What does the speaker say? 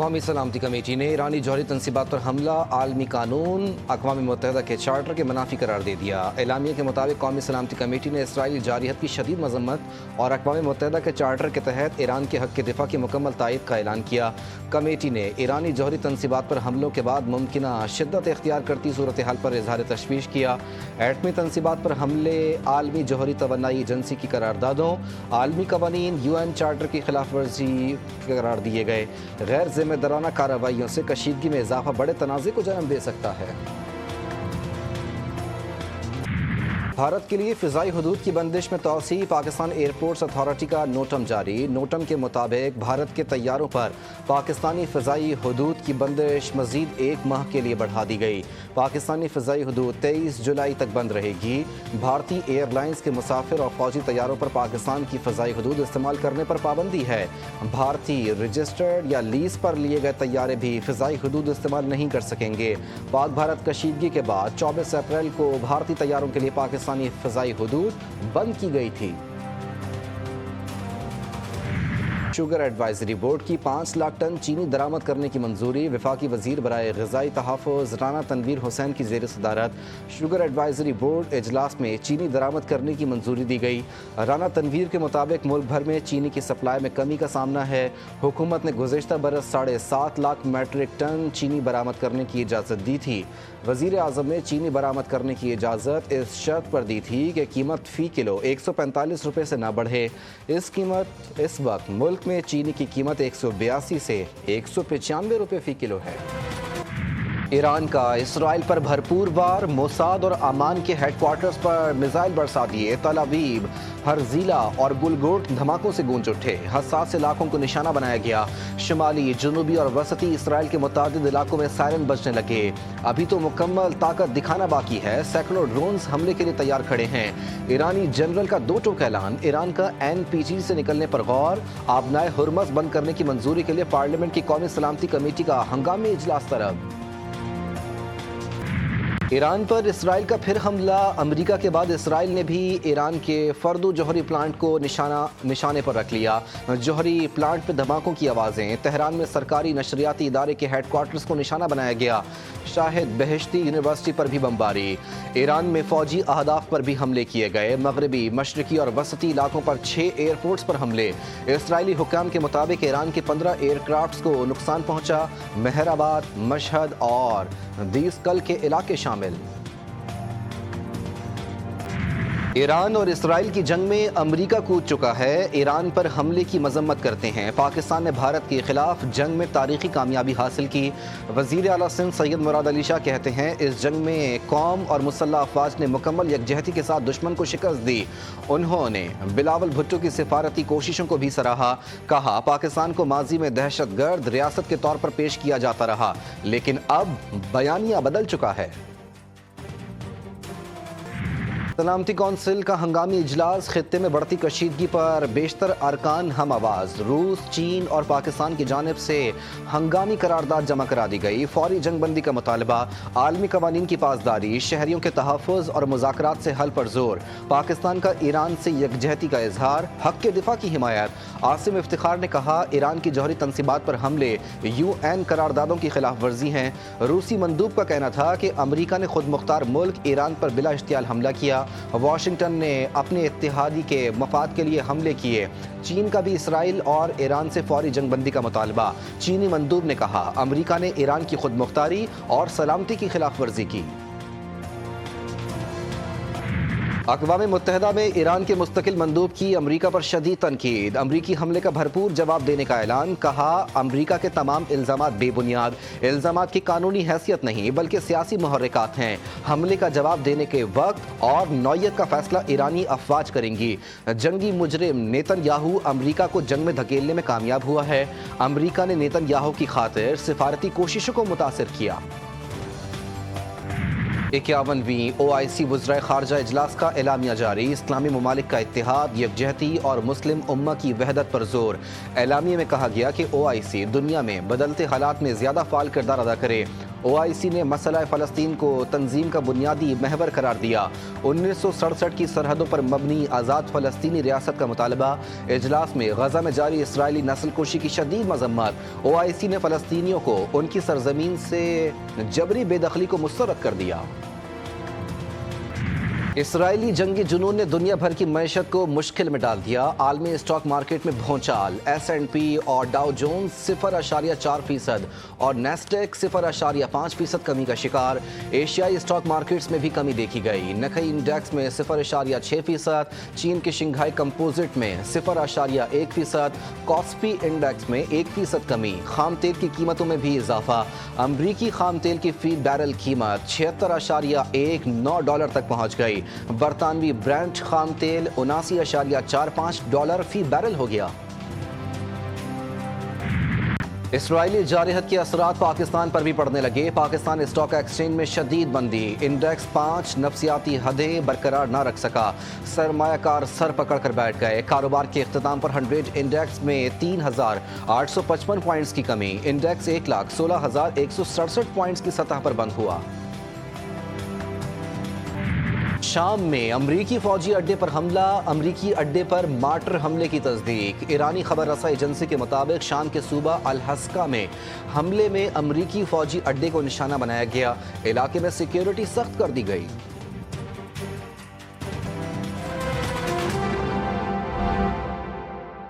قومی سلامتی کمیٹی نے ایرانی جوہری تنصیبات پر حملہ عالمی قانون اقوام متحدہ کے چارٹر کے منافی قرار دے دیا۔ اعلامیہ کے مطابق قومی سلامتی کمیٹی نے اسرائیلی جارحیت کی شدید مذمت اور اقوام متحدہ کے چارٹر کے تحت ایران کے حق کے دفاع کی مکمل تائید کا اعلان کیا۔ کمیٹی نے ایرانی جوہری تنصیبات پر حملوں کے بعد ممکنہ شدت اختیار کرتی صورتحال پر اظہار تشویش کیا۔ ایٹمی تنصیبات پر حملے، عالمی جوہری توانائی ایجنسی کی قراردادوں، عالمی قوانین، UN چارٹر کی خلاف ورزی قرار دیے گئے۔ غیر ذمہ دارانہ کارروائیوں سے کشیدگی میں اضافہ بڑے تنازع کو جنم دے سکتا ہے۔ بھارت کے لیے فضائی حدود کی بندش میں توسیع، پاکستان ایئرپورٹس اتھارٹی کا نوٹم جاری۔ نوٹم کے مطابق بھارت کے طیاروں پر پاکستانی فضائی حدود کی بندش مزید 1 ماہ کے لیے بڑھا دی گئی۔ پاکستانی فضائی حدود 23 جولائی تک بند رہے گی۔ بھارتی ایئر لائنز کے مسافر اور فوجی طیاروں پر پاکستان کی فضائی حدود استعمال کرنے پر پابندی ہے۔ بھارتی رجسٹرڈ یا لیز پر لیے گئے طیارے بھی فضائی حدود استعمال نہیں کر سکیں گے۔ پاک بھارت کشیدگی کے بعد 24 اپریل کو بھارتی طیاروں کے لیے پاکستانی فضائی حدود بند کی گئی تھی۔ شوگر ایڈوائزری بورڈ کی 5 لاکھ ٹن چینی درآمد کرنے کی منظوری۔ وفاقی وزیر برائے غذائی تحفظ رانا تنویر حسین کی زیر صدارت شوگر ایڈوائزری بورڈ اجلاس میں چینی درآمد کرنے کی منظوری دی گئی۔ رانا تنویر کے مطابق ملک بھر میں چینی کی سپلائی میں کمی کا سامنا ہے۔ حکومت نے گزشتہ برس 7.5 لاکھ میٹرک ٹن چینی برآمد کرنے کی اجازت دی تھی۔ وزیر اعظم نے چینی برآمد کرنے کی اجازت اس شرط پر دی تھی کہ قیمت فی کلو 145 روپے سے نہ بڑھے۔ اس وقت ملک میں چینی کی قیمت 182 سے 195 روپے فی کلو ہے۔ ایران کا اسرائیل پر بھرپور وار، موساد اور امان کے ہیڈ کوارٹرز پر میزائل برسا دیے۔ تل ابیب، ہرزیلا اور گلگوٹ دھماکوں سے گونج اٹھے۔ حساس علاقوں کو نشانہ بنایا گیا۔ شمالی، جنوبی اور وسطی اسرائیل کے متعدد علاقوں میں سائرن بجنے لگے۔ ابھی تو مکمل طاقت دکھانا باقی ہے۔ سینکڑوں ڈرونز حملے کے لیے تیار کھڑے ہیں۔ ایرانی جنرل کا 2 ٹوک اعلان۔ ایران کا NPT سے نکلنے پر غور۔ آبنائے ہرمز بند کرنے کی منظوری کے لیے پارلیمنٹ کی قومی سلامتی کمیٹی کا ہنگامی اجلاس طلب۔ ایران پر اسرائیل کا پھر حملہ۔ امریکہ کے بعد اسرائیل نے بھی ایران کے فردو جوہری پلانٹ کو نشانے پر رکھ لیا۔ جوہری پلانٹ پہ دھماکوں کی آوازیں۔ تہران میں سرکاری نشریاتی ادارے کے ہیڈ کوارٹرز کو نشانہ بنایا گیا۔ شاہد بہشتی یونیورسٹی پر بھی بمباری۔ ایران میں فوجی اہداف پر بھی حملے کیے گئے۔ مغربی، مشرقی اور وسطی علاقوں پر 6 ایئرپورٹس پر حملے۔ اسرائیلی حکام کے مطابق ایران کے 15 ایئر کرافٹس کو نقصان پہنچا۔ مہر آباد، مشہد اور دیسکل کے علاقے شامل۔ ایران اور اسرائیل کی جنگ میں امریکہ کود چکا ہے۔ ایران پر حملے کی مذمت کرتے ہیں۔ پاکستان نے بھارت کے خلاف جنگ میں تاریخی کامیابی حاصل کی۔ وزیر اعلیٰ سندھ سید مراد علی شاہ کہتے ہیں اس جنگ میں قوم اور مسلح افواج نے مکمل یکجہتی کے ساتھ دشمن کو شکست دی۔ انہوں نے بلاول بھٹو کی سفارتی کوششوں کو بھی سراہا۔ کہا پاکستان کو ماضی میں دہشت گرد ریاست کے طور پر پیش کیا جاتا رہا، لیکن اب بیانیہ بدل چکا ہے۔ سلامتی کونسل کا ہنگامی اجلاس۔ خطے میں بڑھتی کشیدگی پر بیشتر ارکان ہم آواز۔ روس، چین اور پاکستان کی جانب سے ہنگامی قرارداد جمع کرا دی گئی۔ فوری جنگ بندی کا مطالبہ، عالمی قوانین کی پاسداری، شہریوں کے تحفظ اور مذاکرات سے حل پر زور۔ پاکستان کا ایران سے یکجہتی کا اظہار، حق کے دفاع کی حمایت۔ عاصم افتخار نے کہا ایران کی جوہری تنصیبات پر حملے UN قراردادوں کی خلاف ورزی ہیں۔ روسی مندوب کا کہنا تھا کہ امریکہ نے خود مختار ملک ایران پر بلا اشتعال حملہ کیا۔ واشنگٹن نے اپنے اتحادی کے مفاد کے لیے حملے کیے۔ چین کا بھی اسرائیل اور ایران سے فوری جنگ بندی کا مطالبہ۔ چینی مندوب نے کہا امریکہ نے ایران کی خود مختاری اور سلامتی کی خلاف ورزی کی۔ اقوام متحدہ میں ایران کے مستقل مندوب کی امریکہ پر شدید تنقید۔ امریکی حملے کا بھرپور جواب دینے کا اعلان۔ کہا امریکہ کے تمام الزامات بے بنیاد۔ الزامات کی قانونی حیثیت نہیں بلکہ سیاسی محرکات ہیں۔ حملے کا جواب دینے کے وقت اور نوعیت کا فیصلہ ایرانی افواج کریں گی۔ جنگی مجرم نیتن یاہو امریکہ کو جنگ میں دھکیلنے میں کامیاب ہوا ہے۔ امریکہ نے نیتن یاہو کی خاطر سفارتی کوششوں کو متاثر کیا۔ 51ویں OIC وزرائے خارجہ اجلاس کا اعلامیہ جاری۔ اسلامی ممالک کا اتحاد، یکجہتی اور مسلم امہ کی وحدت پر زور۔ اعلامیے میں کہا گیا کہ OIC دنیا میں بدلتے حالات میں زیادہ فعال کردار ادا کرے OIC نے مسئلہ فلسطین کو تنظیم کا بنیادی محور قرار دیا۔ 1967 کی سرحدوں پر مبنی آزاد فلسطینی ریاست کا مطالبہ۔ اجلاس میں غزہ میں جاری اسرائیلی نسل کشی کی شدید مذمت۔ OIC نے فلسطینیوں کو ان کی سرزمین سے جبری بے دخلی کو مسترد کر دیا۔ اسرائیلی جنگی جنون نے دنیا بھر کی معیشت کو مشکل میں ڈال دیا۔ عالمی اسٹاک مارکیٹ میں بھونچال۔ S&P اور ڈاؤ جونز 0.4% اور نیسڈیک 0.5% کمی کا شکار۔ ایشیائی اسٹاک مارکیٹس میں بھی کمی دیکھی گئی۔ نکئی انڈیکس میں 0.6%، چین کے شنگھائی کمپوزٹ میں 0.1%، کاسپی انڈیکس میں 1% کمی۔ خام تیل کی قیمتوں میں بھی اضافہ۔ امریکی خام تیل کی فی بیرل قیمت $76.19 تک پہنچ گئی۔ برطانوی برینٹ خام تیل $79.45 فی بیرل ہو گیا۔ اسرائیلی جارحیت کے اثرات پاکستان پر بھی پڑنے لگے۔ پاکستان اسٹاک ایکسچینج میں شدید بندی۔ انڈیکس 5 نفسیاتی حدیں برقرار نہ رکھ سکا۔ سرمایہ کار سر پکڑ کر بیٹھ گئے۔ کاروبار کے اختتام پر 100 انڈیکس میں 3,855 پوائنٹس کی کمی۔ انڈیکس 1,16,167 پوائنٹس کی سطح پر بند ہوا۔ شام میں امریکی فوجی اڈے پر حملہ۔ امریکی اڈے پر مارٹر حملے کی تصدیق۔ ایرانی خبر رساں ایجنسی کے مطابق شام کے صوبہ الحسکہ میں حملے میں امریکی فوجی اڈے کو نشانہ بنایا گیا۔ علاقے میں سیکیورٹی سخت کر دی گئی۔